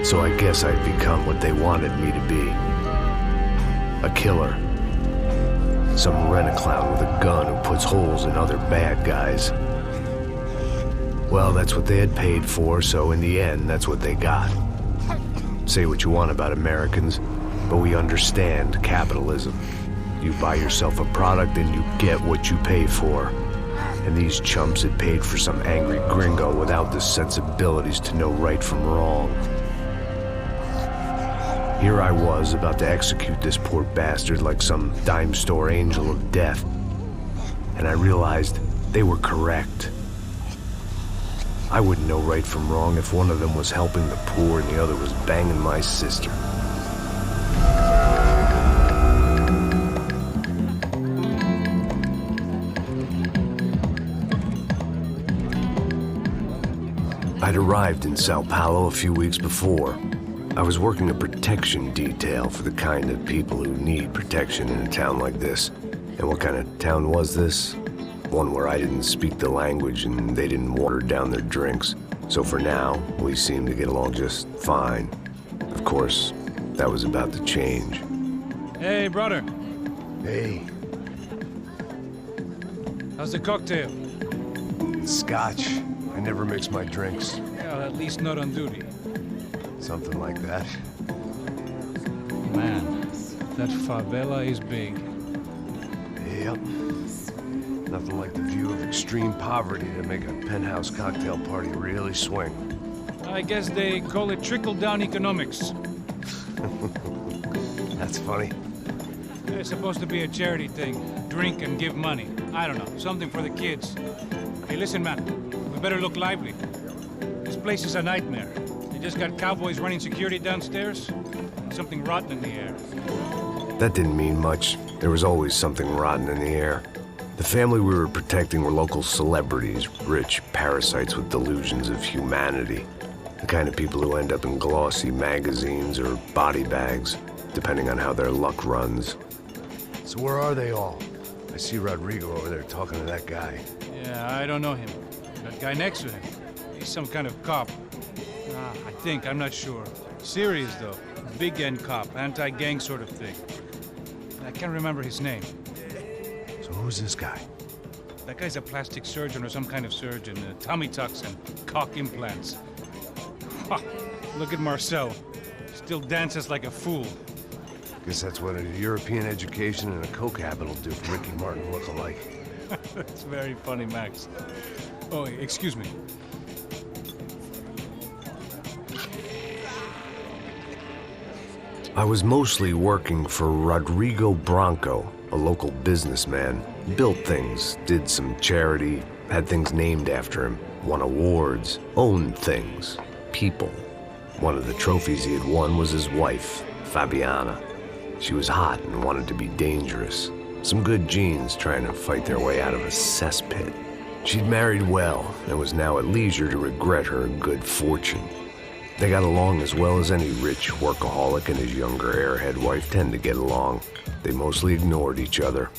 So I guess I'd become what they wanted me to be. A killer. Some rent-a-clown with a gun who puts holes in other bad guys. Well, that's what they had paid for, so in the end, that's what they got. Say what you want about Americans, but we understand capitalism. You buy yourself a product and you get what you pay for. And these chumps had paid for some angry gringo without the sensibilities to know right from wrong. Here I was, about to execute this poor bastard like some dime store angel of death. And I realized they were correct. I wouldn't know right from wrong if one of them was helping the poor and the other was banging my sister. I'd arrived in Sao Paulo a few weeks before. I was working a protection detail for the kind of people who need protection in a town like this. And what kind of town was this? One where I didn't speak the language and they didn't water down their drinks. So for now, we seemed to get along just fine. Of course, that was about to change. Hey, brother. Hey. How's the cocktail? Scotch. I never mix my drinks. Well, at least not on duty. Something like that. Man, that favela is big. Yep. Nothing like the view of extreme poverty to make a penthouse cocktail party really swing. I guess they call it trickle-down economics. That's funny. It's supposed to be a charity thing. Drink and give money. I don't know, something for the kids. Hey, listen, man. We better look lively. This place is a nightmare. They just got cowboys running security downstairs. Something rotten in the air. That didn't mean much. There was always something rotten in the air. The family we were protecting were local celebrities, rich parasites with delusions of humanity. The kind of people who end up in glossy magazines or body bags, depending on how their luck runs. So where are they all? I see Rodrigo over there talking to that guy. Yeah, I don't know him. That guy next to him, he's some kind of cop. I think, I'm not sure. Serious, though. Big end cop, anti-gang sort of thing. I can't remember his name. So who's this guy? That guy's a plastic surgeon or some kind of surgeon. Tummy tucks and cock implants. Ha! Look at Marcel. Still dances like a fool. Guess that's what a European education and a coke habit will do for Ricky Martin look-alike. That's very funny, Max. Oh, excuse me. I was mostly working for Rodrigo Branco, a local businessman. Built things, did some charity, had things named after him, won awards, owned things, people. One of the trophies he had won was his wife, Fabiana. She was hot and wanted to be dangerous. Some good genes trying to fight their way out of a cesspit. She'd married well and was now at leisure to regret her good fortune. They got along as well as any rich workaholic and his younger airhead wife tend to get along. They mostly ignored each other.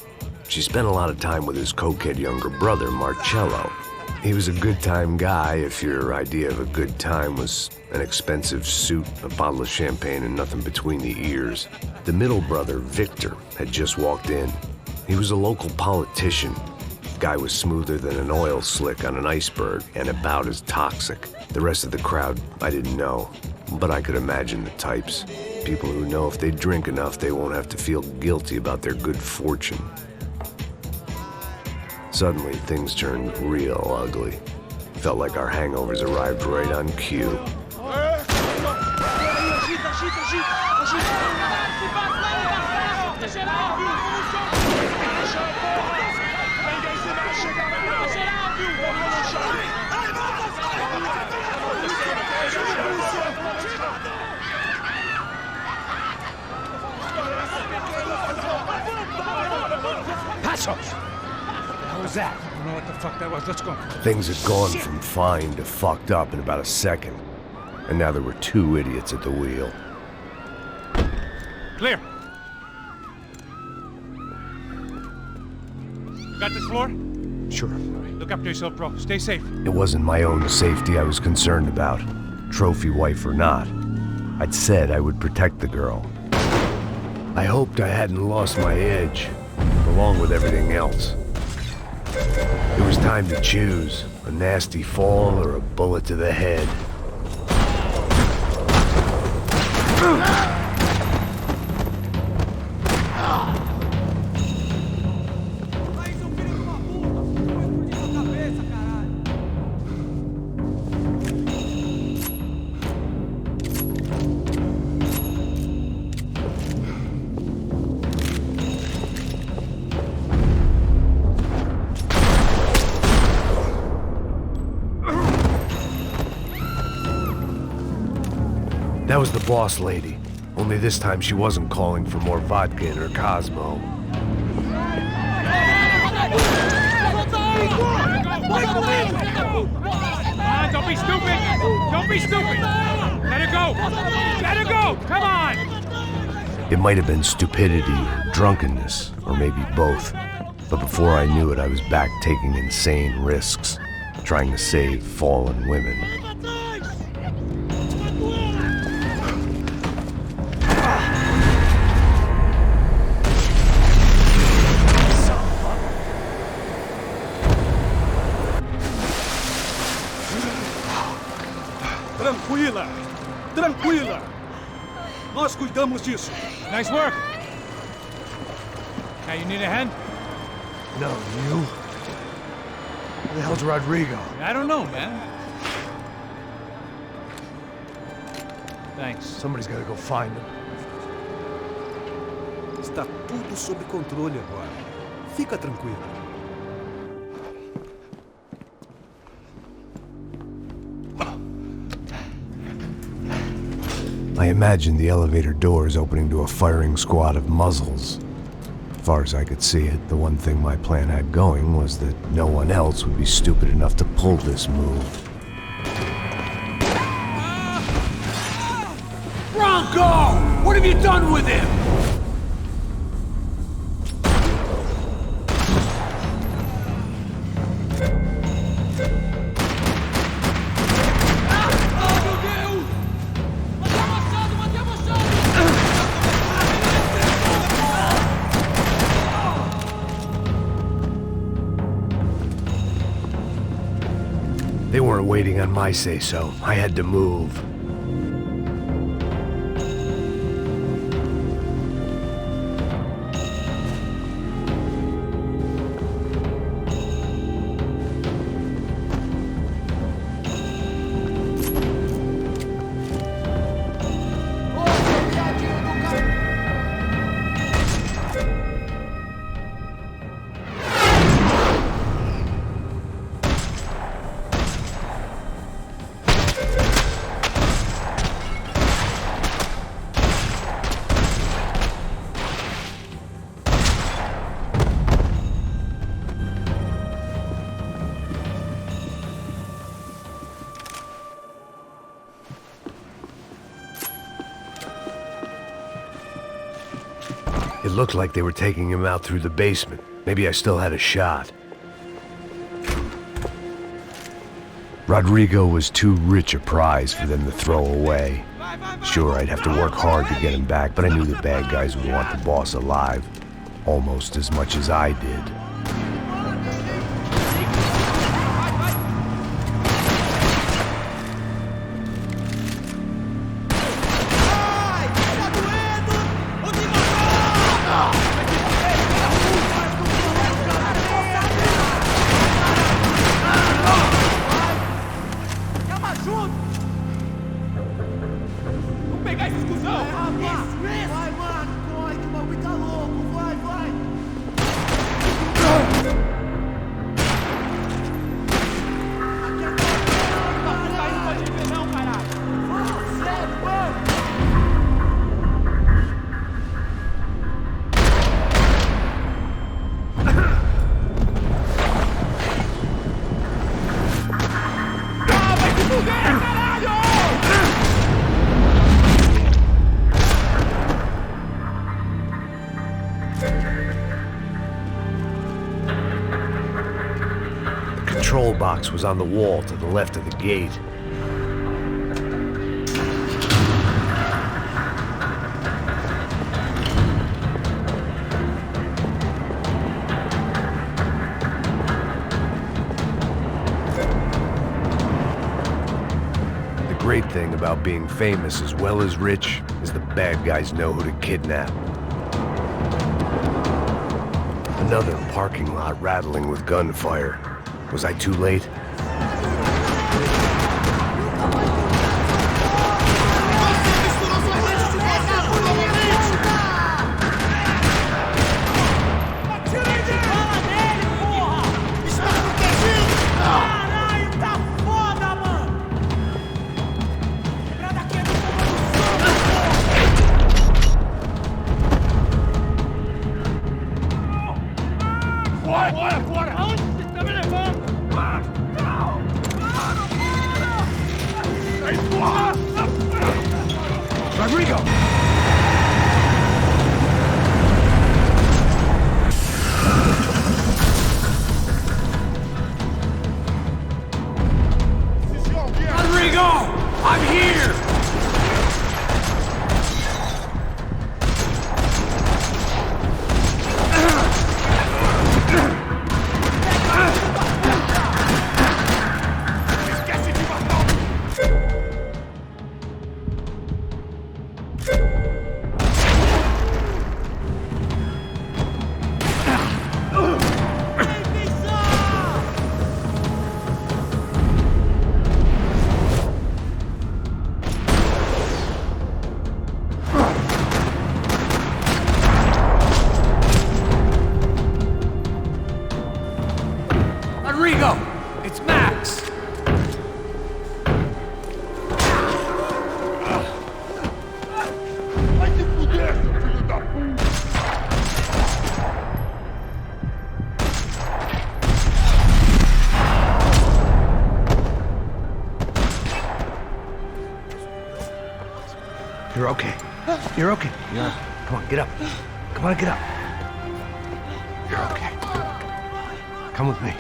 She spent a lot of time with his cokehead younger brother, Marcello. He was a good-time guy if your idea of a good time was an expensive suit, a bottle of champagne, and nothing between the ears. The middle brother, Victor, had just walked in. He was a local politician. Guy was smoother than an oil slick on an iceberg and about as toxic. The rest of the crowd, I didn't know, but I could imagine the types. People who know if they drink enough, they won't have to feel guilty about their good fortune. Suddenly, things turned real ugly. Felt like our hangovers arrived right on cue. What was that? I don't know what the fuck that was. Let's go. Things had gone from fine to fucked up in about a second. And now there were two idiots at the wheel. Clear. You got this floor? Sure. Look after yourself, bro. Stay safe. It wasn't my own safety I was concerned about, trophy wife or not. I'd said I would protect the girl. I hoped I hadn't lost my edge, along with everything else. It was time to choose, a nasty fall or a bullet to the head. That was the boss lady. Only this time she wasn't calling for more vodka in her Cosmo. Don't be stupid! Don't be stupid! Let her go! Let her go! Come on! It might have been stupidity or drunkenness, or maybe both. But before I knew it, I was back taking insane risks, trying to save fallen women. Tranquila! Tranquila! Nós cuidamos disso. Nice work! Now you need a hand? No, you? Where the hell's Rodrigo? I don't know, man. Thanks. Somebody's gotta go find him. Está tudo sob controle agora. Fica tranquilo. I imagined the elevator doors opening to a firing squad of muzzles. As far as I could see it, the one thing my plan had going was that no one else would be stupid enough to pull this move. Bronco! What have you done with him? They weren't waiting on my say-so. I had to move. It looked like they were taking him out through the basement. Maybe I still had a shot. Rodrigo was too rich a prize for them to throw away. Sure, I'd have to work hard to get him back, but I knew the bad guys would want the boss alive, almost as much as I did. The control box was on the wall to the left of the gate. great thing about being famous as well as rich is the bad guys know who to kidnap. Another parking lot rattling with gunfire. Was I too late? Rodrigo! Rodrigo! I'm here! Rodrigo! It's Max! Vai te fuder, seu filho da puta! You're okay. You're okay. Yeah. Come on, get up. Come on, get up. You're okay. Come with me.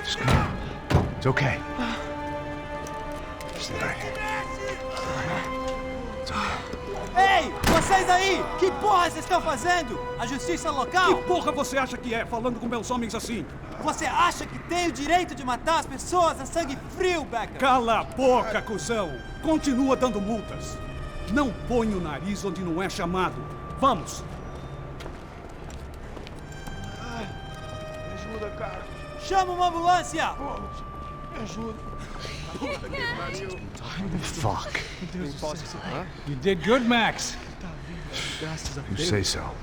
Just come on. It's okay. Stay right here. It's okay. Ei, vocês aí! Que porra vocês estão fazendo? A justiça local? Que porra você acha que é, falando com meus homens assim? Você acha que tem o direito de matar as pessoas a sangue frio, Becker? Cala a boca, cuzão! Continua dando multas. Não põe o nariz onde não é chamado. Vamos! Me ajuda, cara. Chama uma ambulância! Me ajuda. Fuck. You did good, Max. You say so.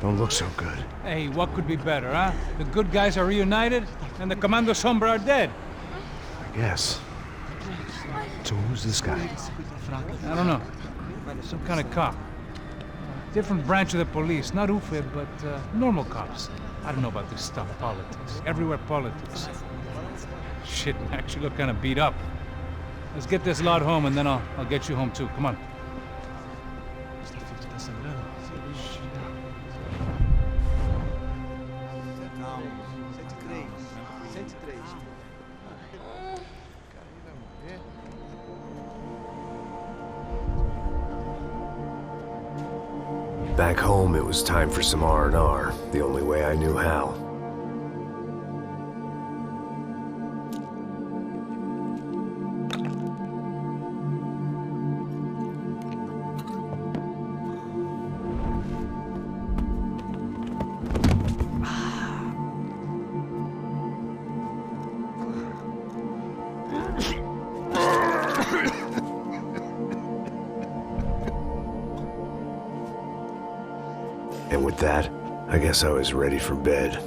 Don't look so good. Hey, what could be better, huh? The good guys are reunited, and the Commando Sombra are dead. I guess. So who's this guy? I don't know. Some kind of cop. Different branch of the police. Not UFE, but normal cops. I don't know about this stuff. Politics. Everywhere politics. Shit, Max, you look kind of beat up. Let's get this lot home, and then I'll get you home too. Come on. Back home, it was time for some R&R, the only way I knew how. And with that, I guess I was ready for bed.